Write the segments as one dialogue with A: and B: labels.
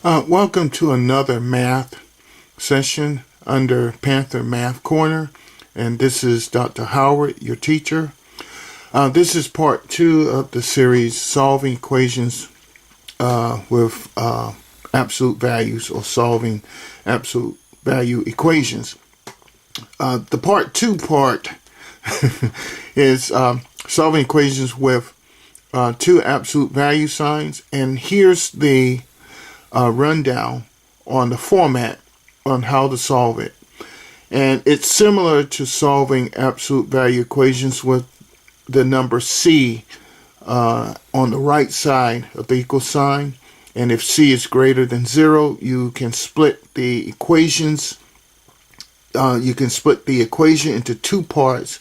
A: Welcome to another math session under Panther Math Corner, and this is Dr. Howard, your teacher. This is part 2 of the series Solving Equations with Absolute Values, or Solving Absolute Value Equations. The part 2 is solving equations with two absolute value signs, and here's the rundown on the format on how to solve it. And it's similar to solving absolute value equations with the number C on the right side of the equal sign. And if C is greater than 0, you can split the equations. You can split the equation into two parts,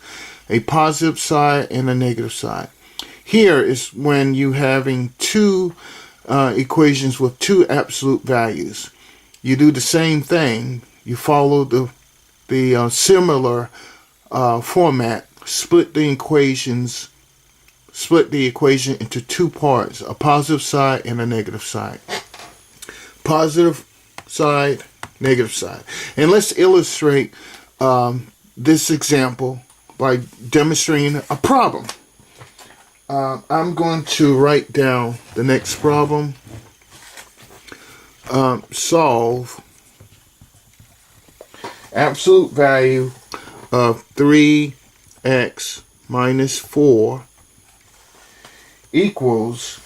A: a positive side and a negative side. Here is when you're having two equations with two absolute values. You do the same thing. You follow the similar format. Split the equation into two parts, a positive side and a negative side. Positive side, negative side. And let's illustrate this example by demonstrating a problem. I'm going to write down the next problem. Solve absolute value of 3x minus 4 equals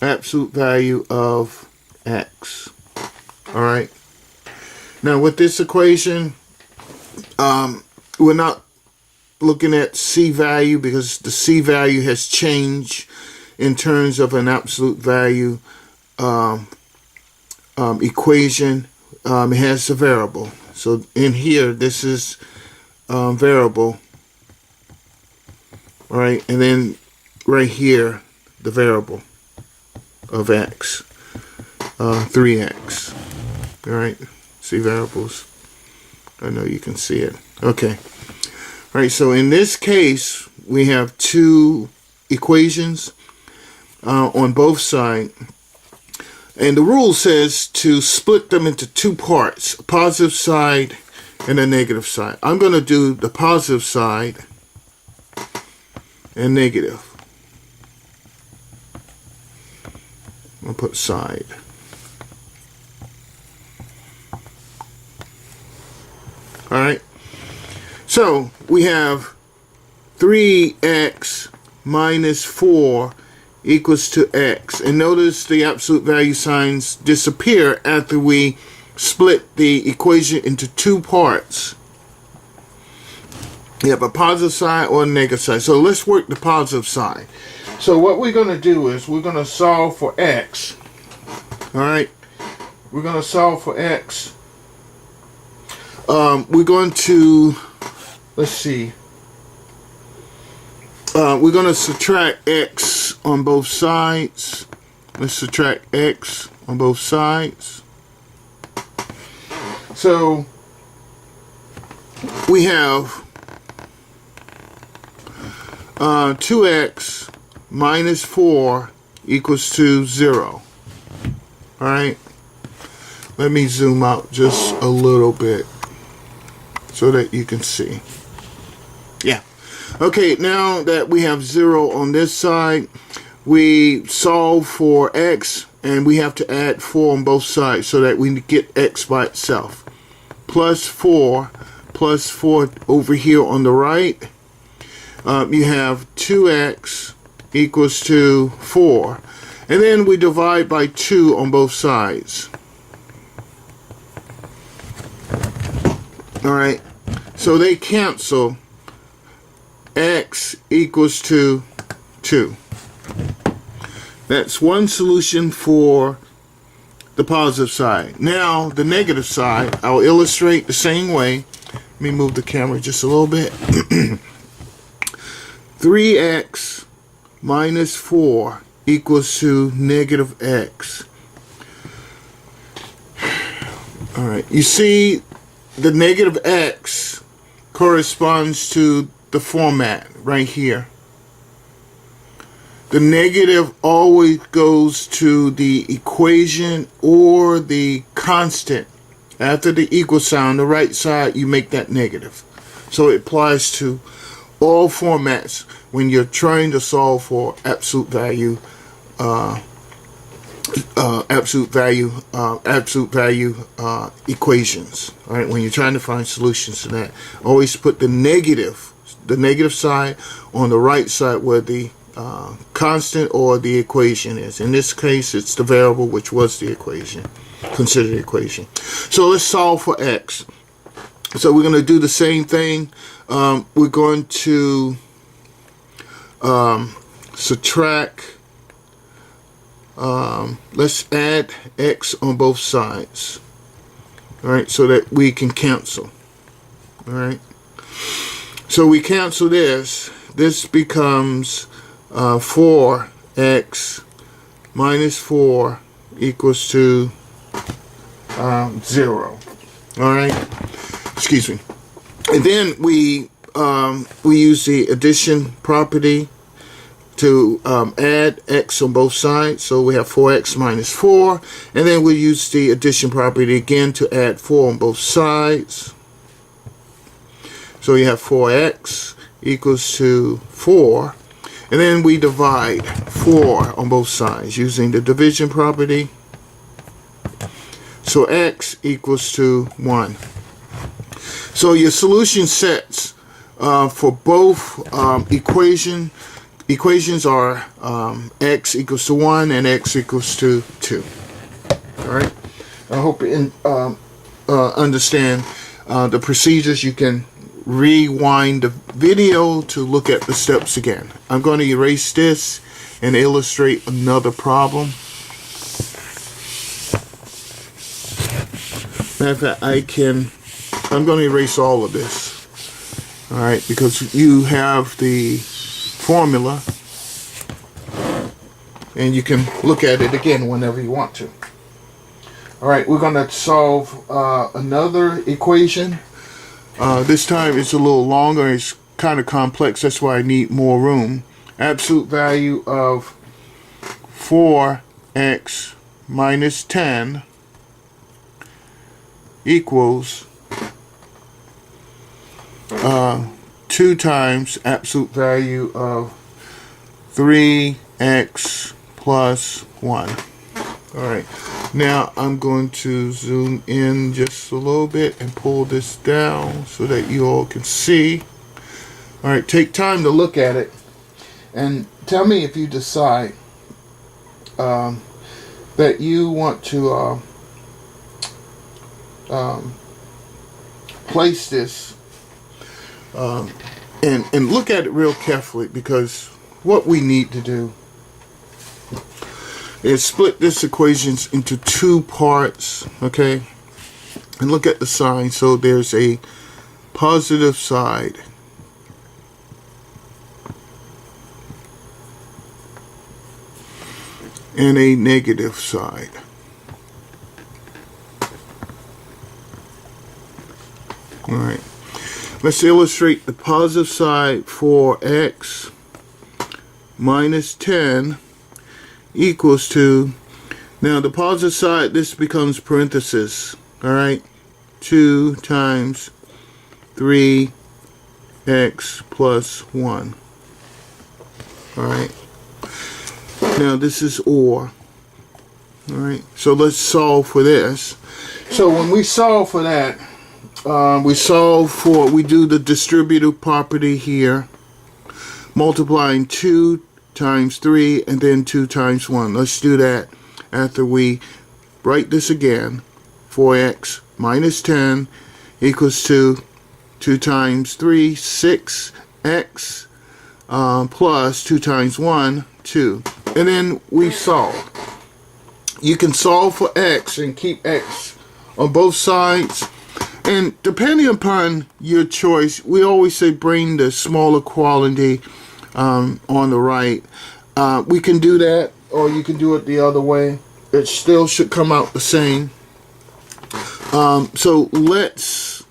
A: absolute value of x. Alright. Now with this equation, we're not looking at C value because the C value has changed in terms of an absolute value equation. It has a variable. So in here, this is variable, right? And then right here, the variable of x, 3x. All right, see variables. I know you can see it. Okay. All right, so in this case, we have two equations on both sides. And the rule says to split them into two parts, a positive side and a negative side. I'm going to do the positive side and negative. I'll put side. All right. So we have 3x minus 4 equals to x. And notice the absolute value signs disappear after we split the equation into two parts. You have a positive side or a negative side. So let's work the positive side. So what we're going to do is we're going to solve for x. Alright? We're going to solve for x. We're going to, let's see. We're going to subtract x on both sides. Let's subtract x on both sides. So we have 2x minus 4 equals to 0. Alright? Let me zoom out just a little bit so that you can see. Yeah. Okay, now that we have 0 on this side, we solve for x, and we have to add 4 on both sides so that we get x by itself. Plus 4 over here on the right, you have 2x equals to 4. And then we divide by 2 on both sides. Alright, so they cancel. X equals to 2. That's one solution for the positive side. Now, the negative side, I'll illustrate the same way. Let me move the camera just a little bit. 3x minus 4 equals to negative x. Alright, you see the negative x corresponds to the format right here. the negative always goes to the equation or the constant. After the equal sign on the right side, you make that negative. So it applies to all formats when you're trying to solve for absolute value equations. All right, when you're trying to find solutions to that, always put the negative side on the right side where the constant or the equation is. In this case, it's the variable, which was the equation, considered the equation. So let's solve for x. So we're going to do the same thing. We're going to subtract. Let's add x on both sides. All right, so that we can cancel. All right. So we cancel this. This becomes 4x minus 4 equals to 0. All right. Excuse me. And then we use the addition property to add x on both sides. So we have 4x minus 4. And then we use the addition property again to add 4 on both sides. So you have 4x equals to 4. And then we divide 4 on both sides using the division property. So x equals to 1. So your solution sets for both equations are x equals to 1 and x equals to 2. All right. I hope you understand the procedures. You can rewind the video to look at the steps again. I'm going to erase this and illustrate another problem. Matter of fact, I'm going to erase all of this. All right, because you have the formula and you can look at it again whenever you want to. All right, we're going to solve another equation. This time it's a little longer. It's kind of complex. That's why I need more room. Absolute value of 4x minus 10 equals 2 times absolute value of 3x plus 1. Alright, now I'm going to zoom in just a little bit and pull this down so that you all can see. Alright, take time to look at it and tell me if you decide that you want to place this and look at it real carefully, because what we need to do is split this equation into 2 parts, okay? And look at the sign. So there's a positive side and a negative side. All right. Let's illustrate the positive side for x minus 10 equals to, now the positive side, this becomes parenthesis, all right, 2 times 3x plus 1. All right. Now this is OR. All right. So let's solve for this. So when we solve for that, we do the distributive property here, multiplying 2 times 3 and then 2 times 1. Let's do that after we write this again. 4x minus 10 equals to 2 times 3, 6x, plus 2 times 1, 2. And then we solve. You can solve for x and keep x on both sides. And depending upon your choice, we always say bring the smaller quantity on the right. We can do that, or you can do it the other way. It still should come out the same. So let's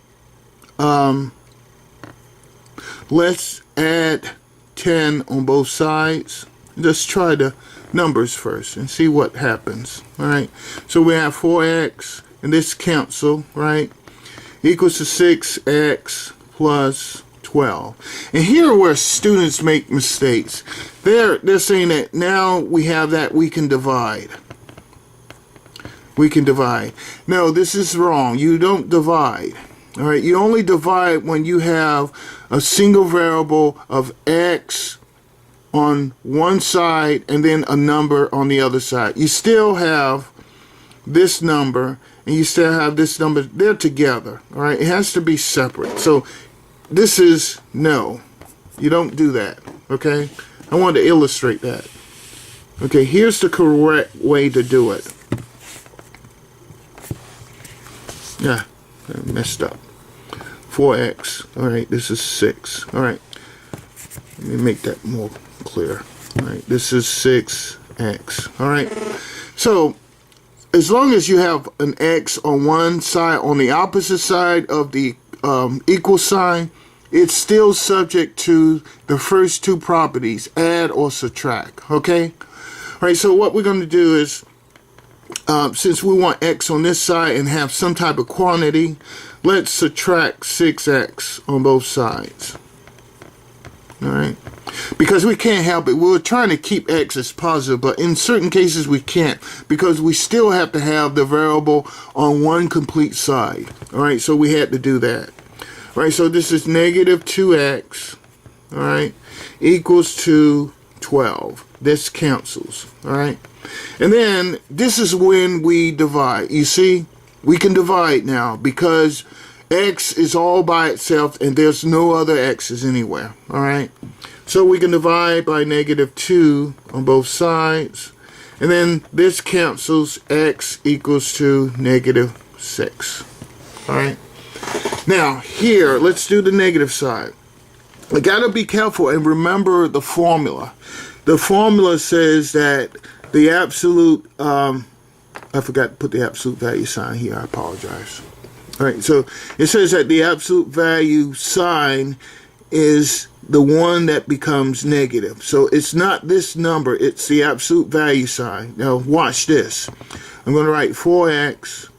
A: add 10 on both sides. Just try the numbers first and see what happens. All right. So we have 4x, and this cancel, right? Equals to 6x plus 12. And here are where students make mistakes. They're saying that now we have that we can divide. We can divide. No, this is wrong. You don't divide. All right. You only divide when you have a single variable of x on one side and then a number on the other side. You still have this number and you still have this number. They're together. All right. It has to be separate. So this is no. You don't do that. Okay. I want to illustrate that. Okay. Here's the correct way to do it. Yeah. I messed up. 4x. All right. This is 6. All right. Let me make that more clear. All right, this is 6x. All right, so as long as you have an x on one side, on the opposite side of the equal sign, it's still subject to the first two properties, add or subtract. Okay, all right, so what we're going to do is, since we want x on this side and have some type of quantity, let's subtract 6x on both sides. All right, because we can't help it. We're trying to keep x as positive, but in certain cases we can't, because we still have to have the variable on one complete side. All right, so we had to do that. All right, so this is negative 2x, all right, equals to 12. This cancels. All right, and then this is when we divide. You see, we can divide now because x is all by itself and there's no other x's anywhere. All right, so we can divide by negative 2 on both sides, and then this cancels. X equals to negative 6. All right, now here let's do the negative side. I gotta be careful and remember the formula. The formula says that the absolute I forgot to put the absolute value sign here. I apologize. All right, so it says that the absolute value sign is the one that becomes negative. So it's not this number, it's the absolute value sign. Now watch this. I'm going to write 4x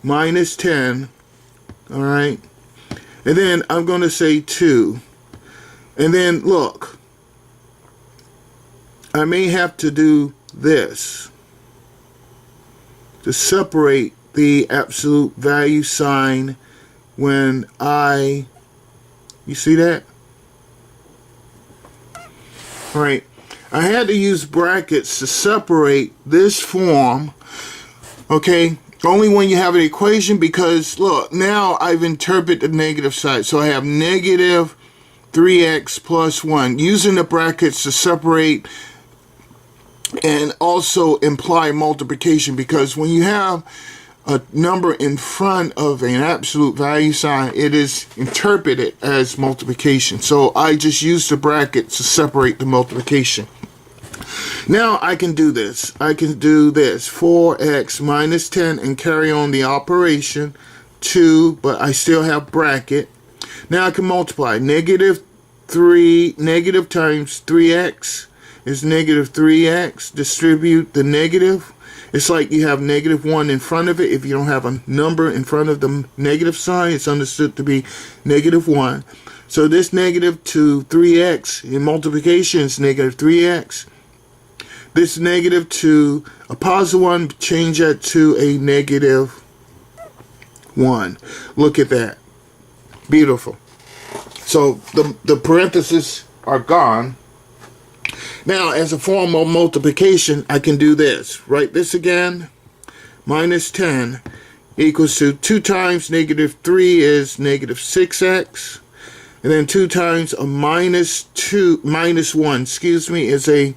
A: minus 10, all right? And then I'm going to say 2. And then look, I may have to do this to separate the absolute value sign when you see that? All right, I had to use brackets to separate this form, okay, only when you have an equation, because look, now I've interpreted the negative side. So I have negative 3x plus 1, using the brackets to separate and also imply multiplication, because when you have a number in front of an absolute value sign, it is interpreted as multiplication. So I just use the bracket to separate the multiplication. Now I can do this. I can do this, 4x minus 10, and carry on the operation, 2, but I still have bracket. Now I can multiply. Negative times 3x is negative 3x. Distribute the negative. It's like you have negative 1 in front of it. If you don't have a number in front of the negative sign, it's understood to be negative 1. So this negative to 3x in multiplication is negative 3x. This negative to a positive 1, change that to a negative 1. Look at that. Beautiful. So the parentheses are gone. Now, as a form of multiplication, I can do this. Write this again. Minus 10 equals to 2 times negative 3 is negative 6x. And then 2 times a minus 1, excuse me, is a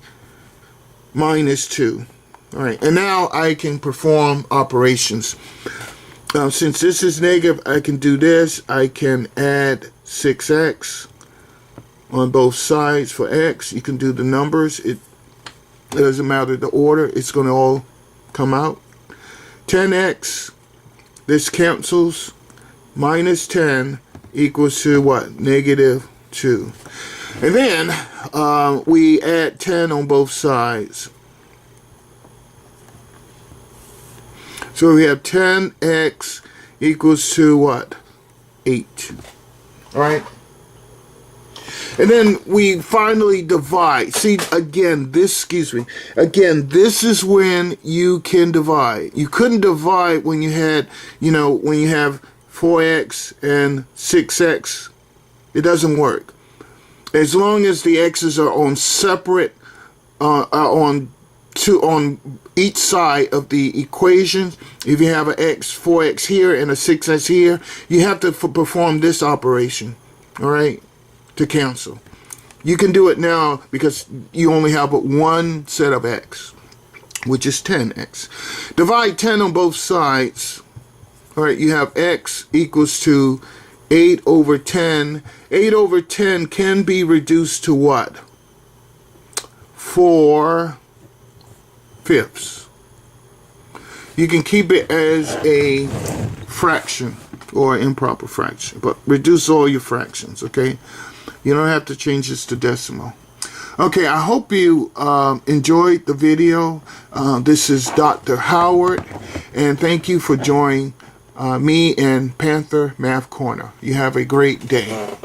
A: minus 2. All right, and now I can perform operations. Since this is negative, I can do this. I can add 6x on both sides for x. You can do the numbers. It doesn't matter the order. It's going to all come out. 10x, this cancels. Minus 10 equals to what? Negative 2. And then we add 10 on both sides. So we have 10x equals to what? 8. All right? And then we finally divide. See, again, this is when you can divide. You couldn't divide when you had, when you have 4x and 6x. It doesn't work. As long as the x's are on separate, on each side of the equation. If you have an 4x here and a 6x here, you have to perform this operation, all right, to cancel. You can do it now because you only have but one set of x, which is 10x. Divide 10 on both sides. All right, you have x equals to 8 over 10. 8 over 10 can be reduced to what? 4/5. You can keep it as a fraction or improper fraction, but reduce all your fractions, okay? You don't have to change this to decimal. Okay, I hope you enjoyed the video. This is Dr. Howard, and thank you for joining me and Panther Math Corner. You have a great day.